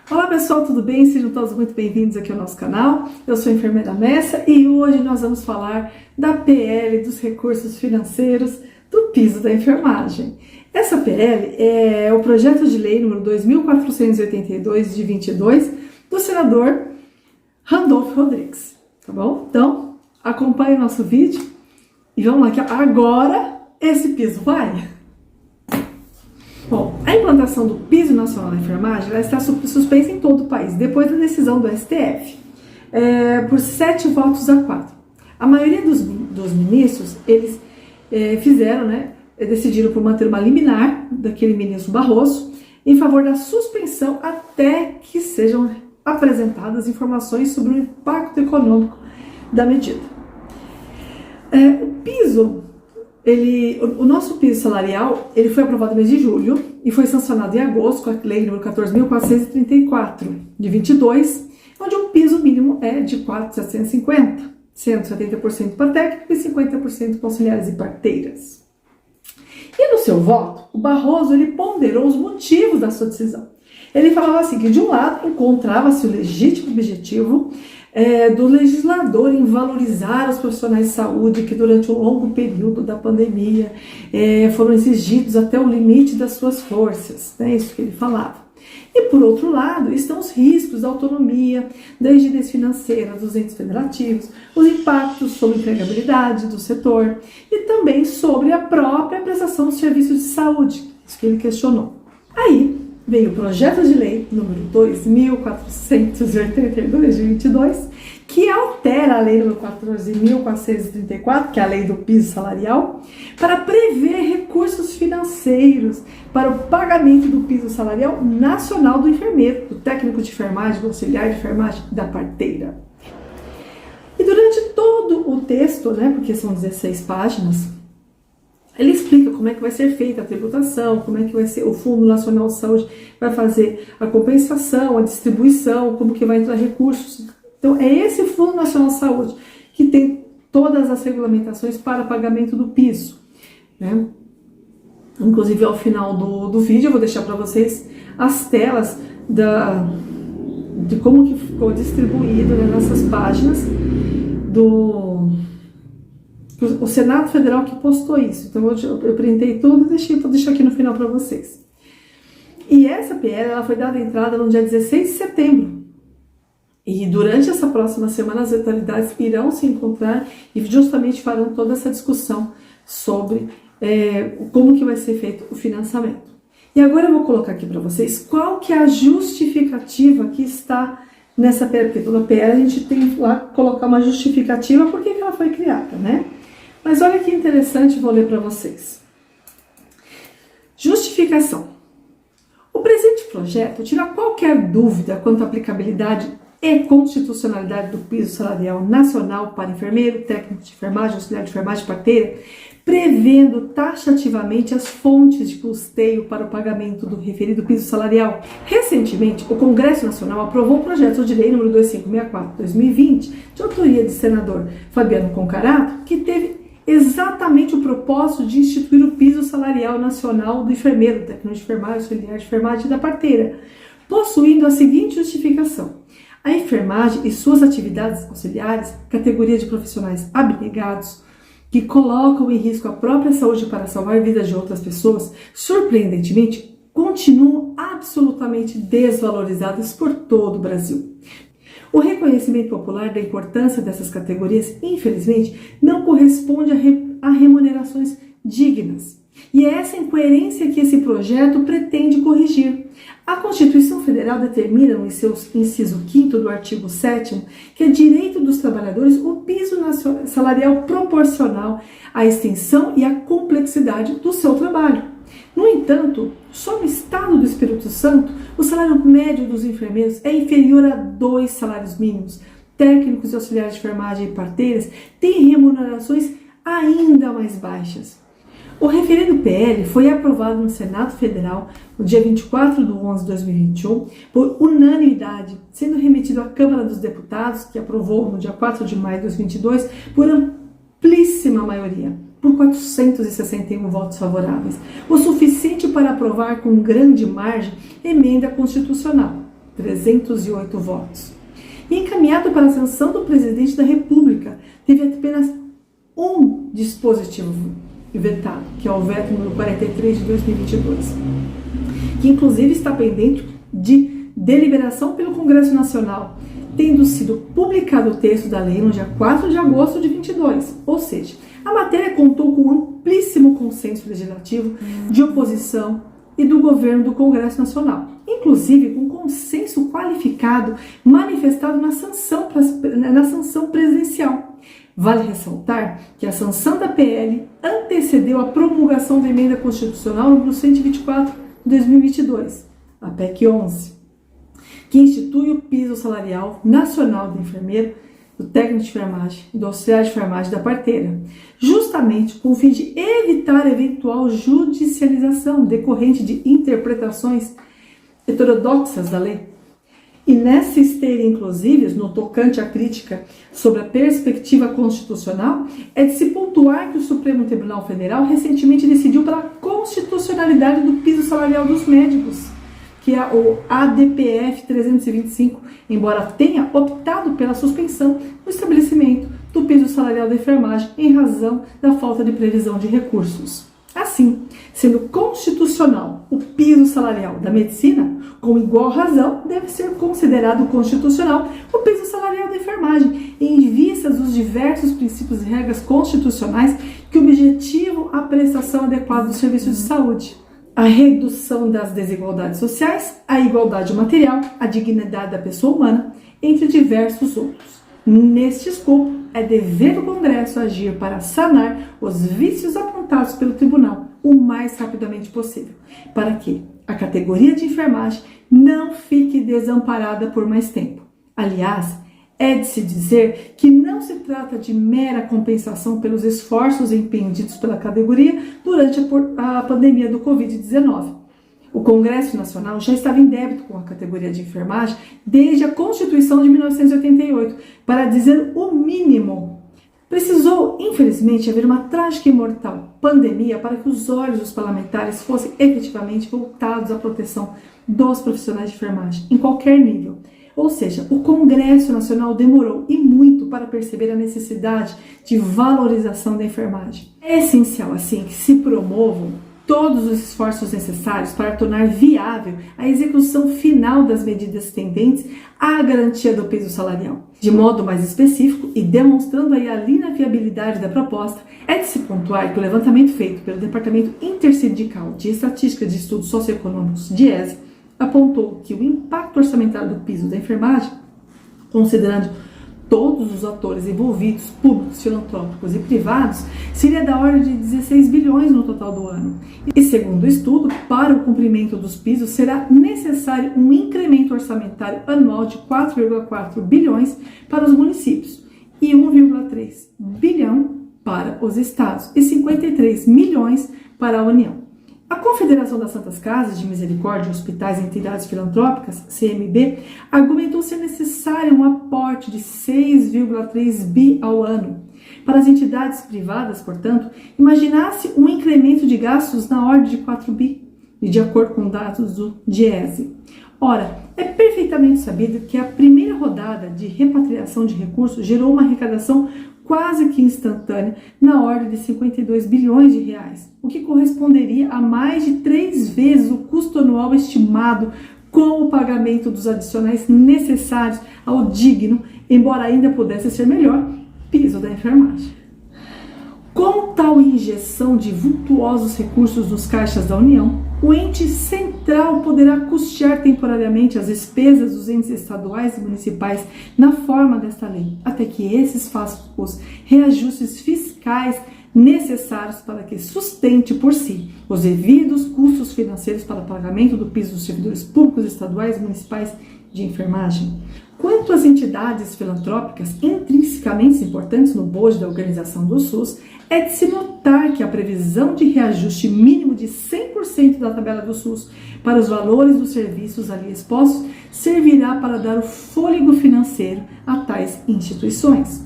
Olá pessoal, tudo bem? Sejam todos muito bem-vindos aqui ao nosso canal. Eu sou a enfermeira Messa e hoje nós vamos falar da PL dos recursos financeiros do piso da enfermagem. Essa PL é o projeto de lei número 2482 de 22 do senador Randolfo Rodrigues, tá bom? Então, acompanhe o nosso vídeo e vamos lá que agora esse piso vai! Bom, a implantação do Piso Nacional da Enfermagem ela está suspensa em todo o país, depois da decisão do STF, por 7 votos a 4. A maioria dos ministros, eles decidiram por manter uma liminar daquele ministro Barroso em favor da suspensão até que sejam apresentadas informações sobre o impacto econômico da medida. O nosso piso salarial ele foi aprovado no mês de julho e foi sancionado em agosto com a lei número 14.434 de 22, onde o piso mínimo é de 4.750, sendo 70% para técnico e 50% para auxiliares e parteiras. E no seu voto, o Barroso ele ponderou os motivos da sua decisão. Ele falava assim que de um lado encontrava-se o legítimo objetivo do legislador em valorizar os profissionais de saúde que durante um longo período da pandemia foram exigidos até o limite das suas forças, né? Isso que ele falava. E por outro lado estão os riscos da autonomia, da rigidez financeira dos entes federativos, os impactos sobre a empregabilidade do setor e também sobre a própria prestação de serviços de saúde, isso que ele questionou. Aí veio o projeto de lei número 2482 de 22, que altera a lei número 14.434, que é a lei do piso salarial, para prever recursos financeiros para o pagamento do piso salarial nacional do enfermeiro, do técnico de enfermagem, do auxiliar de enfermagem, da parteira. E durante todo o texto, porque são 16 páginas, ele explica como é que vai ser feita a tributação, como é que vai ser o Fundo Nacional de Saúde, vai fazer a compensação, a distribuição, como que vai entrar recursos. Então, é esse Fundo Nacional de Saúde que tem todas as regulamentações para pagamento do piso, né? Inclusive, ao final do vídeo, eu vou deixar para vocês as telas de como que ficou distribuído nessas páginas o Senado Federal que postou isso. Então eu printei tudo e vou deixar aqui no final para vocês. E essa PL ela foi dada entrada no dia 16 de setembro. E durante essa próxima semana as autoridades irão se encontrar e justamente farão toda essa discussão sobre como que vai ser feito o financiamento. E agora eu vou colocar aqui para vocês qual que é a justificativa que está nessa PL, porque toda PL a gente tem lá colocar uma justificativa por que ela foi criada, né? Mas olha que interessante, vou ler para vocês. Justificação. O presente projeto tira qualquer dúvida quanto à aplicabilidade e constitucionalidade do piso salarial nacional para enfermeiro, técnico de enfermagem, auxiliar de enfermagem e parteira, prevendo taxativamente as fontes de custeio para o pagamento do referido piso salarial. Recentemente, o Congresso Nacional aprovou o projeto de lei número 2564/2020, de autoria do senador Fabiano Concarato, que teve exatamente o propósito de instituir o piso salarial nacional do enfermeiro, técnico de enfermagem, auxiliar de enfermagem e da parteira, possuindo a seguinte justificação: a enfermagem e suas atividades auxiliares, categoria de profissionais abnegados, que colocam em risco a própria saúde para salvar vidas de outras pessoas, surpreendentemente, continuam absolutamente desvalorizadas por todo o Brasil. O reconhecimento popular da importância dessas categorias, infelizmente, não corresponde a remunerações dignas. E é essa incoerência que esse projeto pretende corrigir. A Constituição Federal determina, no seu inciso 5º do artigo 7º, que é direito dos trabalhadores o piso salarial proporcional à extensão e à complexidade do seu trabalho. No entanto, só no estado do Espírito Santo, o salário médio dos enfermeiros é inferior a 2 salários mínimos. Técnicos e auxiliares de enfermagem e parteiras têm remunerações ainda mais baixas. O referido PL foi aprovado no Senado Federal no dia 24/11/2021 por unanimidade, sendo remetido à Câmara dos Deputados, que aprovou no dia 4 de maio de 2022 por amplíssima maioria, por 461 votos favoráveis, o suficiente para aprovar com grande margem emenda constitucional. 308 votos. E encaminhado para a sanção do presidente da República, teve apenas um dispositivo vetado, que é o veto número 43 de 2022, que inclusive está pendente de deliberação pelo Congresso Nacional, tendo sido publicado o texto da lei no dia 4 de agosto de 22, ou seja, a matéria contou com um amplíssimo consenso legislativo de oposição e do governo do Congresso Nacional, inclusive com consenso qualificado manifestado na sanção presidencial. Vale ressaltar que a sanção da PL antecedeu a promulgação da emenda constitucional número 124 de 2022, a PEC 11, que institui o piso salarial nacional do enfermeiro, do técnico de enfermagem, do auxiliar de enfermagem e da parteira, justamente com o fim de evitar eventual judicialização decorrente de interpretações heterodoxas da lei. E nessa esteira, inclusive, no tocante à crítica sobre a perspectiva constitucional, é de se pontuar que o Supremo Tribunal Federal recentemente decidiu pela constitucionalidade do piso salarial dos médicos, que é o ADPF 325, embora tenha optado pela suspensão do estabelecimento do piso salarial da enfermagem em razão da falta de previsão de recursos. Assim, sendo constitucional o piso salarial da medicina, com igual razão deve ser considerado constitucional o piso salarial da enfermagem, em vista dos diversos princípios e regras constitucionais que objetivam a prestação adequada dos serviços de saúde, a redução das desigualdades sociais, a igualdade material, a dignidade da pessoa humana, entre diversos outros. Neste escopo, é dever do Congresso agir para sanar os vícios apontados pelo Tribunal o mais rapidamente possível, para que a categoria de enfermagem não fique desamparada por mais tempo. Aliás, é de se dizer que não se trata de mera compensação pelos esforços empreendidos pela categoria durante a pandemia do Covid-19. O Congresso Nacional já estava em débito com a categoria de enfermagem desde a Constituição de 1988, para dizer o mínimo. Precisou, infelizmente, haver uma trágica e mortal pandemia para que os olhos dos parlamentares fossem efetivamente voltados à proteção dos profissionais de enfermagem, em qualquer nível. Ou seja, o Congresso Nacional demorou e muito para perceber a necessidade de valorização da enfermagem. É essencial, assim, que se promovam todos os esforços necessários para tornar viável a execução final das medidas tendentes à garantia do piso salarial. De modo mais específico e demonstrando aí a inaviabilidade da proposta, é de se pontuar que o levantamento feito pelo Departamento Intersindical de Estatística de Estudos Socioeconômicos, DIESE, apontou que o impacto orçamentário do piso da enfermagem, considerando todos os atores envolvidos, públicos, filantrópicos e privados, seria da ordem de 16 bilhões no total do ano. E segundo o estudo, para o cumprimento dos pisos será necessário um incremento orçamentário anual de 4,4 bilhões para os municípios e 1,3 bilhão para os estados e 53 milhões para a União. A Confederação das Santas Casas de Misericórdia, Hospitais e Entidades Filantrópicas, CMB, argumentou ser necessário um aporte de 6,3 bi ao ano. Para as entidades privadas, portanto, imaginasse um incremento de gastos na ordem de 4 bi, de acordo com dados do DIESE. Ora, é perfeitamente sabido que a primeira rodada de repatriação de recursos gerou uma arrecadação quase que instantânea, na ordem de 52 bilhões de reais, o que corresponderia a mais de 3 vezes o custo anual estimado com o pagamento dos adicionais necessários ao digno, embora ainda pudesse ser melhor, piso da enfermagem. Com tal injeção de vultuosos recursos nos caixas da União, o ente central poderá custear temporariamente as despesas dos entes estaduais e municipais na forma desta lei, até que esses façam os reajustes fiscais necessários para que sustente por si os devidos custos financeiros para o pagamento do piso dos servidores públicos estaduais e municipais de enfermagem. Quanto às entidades filantrópicas intrinsecamente importantes no bojo da organização do SUS, é de se notar que a previsão de reajuste mínimo de 100% da tabela do SUS para os valores dos serviços ali expostos servirá para dar o fôlego financeiro a tais instituições.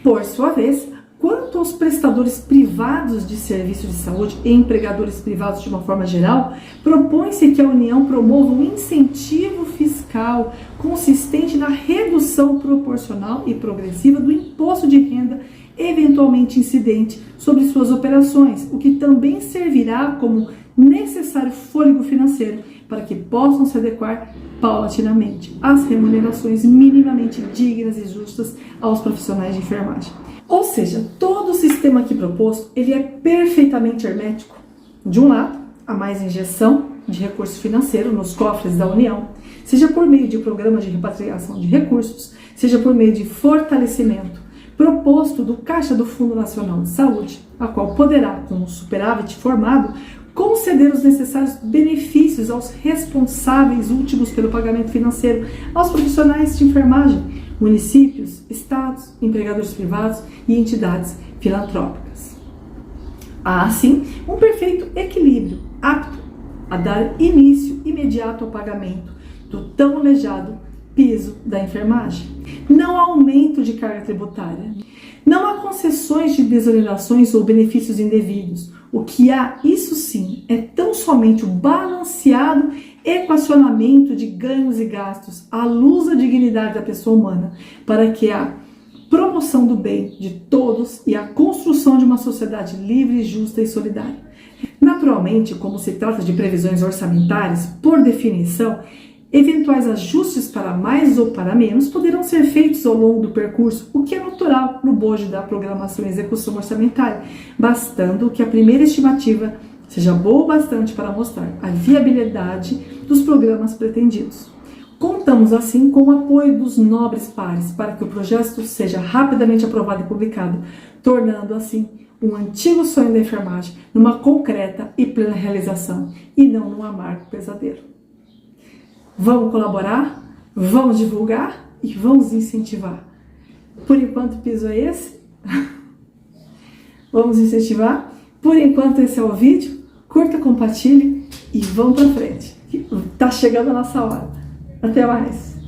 Por sua vez, quanto aos prestadores privados de serviços de saúde e empregadores privados de uma forma geral, propõe-se que a União promova um incentivo fiscal fiscal consistente na redução proporcional e progressiva do imposto de renda eventualmente incidente sobre suas operações, o que também servirá como necessário fôlego financeiro para que possam se adequar paulatinamente às remunerações minimamente dignas e justas aos profissionais de enfermagem. Ou seja, todo o sistema aqui proposto, ele é perfeitamente hermético. De um lado, há mais injeção de recurso financeiro nos cofres da União, seja por meio de programa de repatriação de recursos, seja por meio de fortalecimento proposto do Caixa do Fundo Nacional de Saúde, a qual poderá, com o superávit formado, conceder os necessários benefícios aos responsáveis últimos pelo pagamento financeiro, aos profissionais de enfermagem, municípios, estados, empregadores privados e entidades filantrópicas. Há, assim, um perfeito equilíbrio, apto a dar início imediato ao pagamento do tão almejado piso da enfermagem. Não há aumento de carga tributária, não há concessões de desonerações ou benefícios indevidos. O que há, isso sim, é tão somente o balanceado equacionamento de ganhos e gastos à luz da dignidade da pessoa humana, para que a promoção do bem de todos e a construção de uma sociedade livre, justa e solidária. Naturalmente, como se trata de previsões orçamentárias, por definição, eventuais ajustes para mais ou para menos poderão ser feitos ao longo do percurso, o que é natural no bojo da programação e execução orçamentária, bastando que a primeira estimativa seja boa o bastante para mostrar a viabilidade dos programas pretendidos. Contamos assim com o apoio dos nobres pares para que o projeto seja rapidamente aprovado e publicado, tornando assim um antigo sonho da enfermagem numa concreta e plena realização e não num amargo pesadelo. Vamos colaborar, vamos divulgar e vamos incentivar. Por enquanto o piso é esse. Vamos incentivar. Por enquanto esse é o vídeo. Curta, compartilhe e vamos para frente. Tá chegando a nossa hora. Até mais.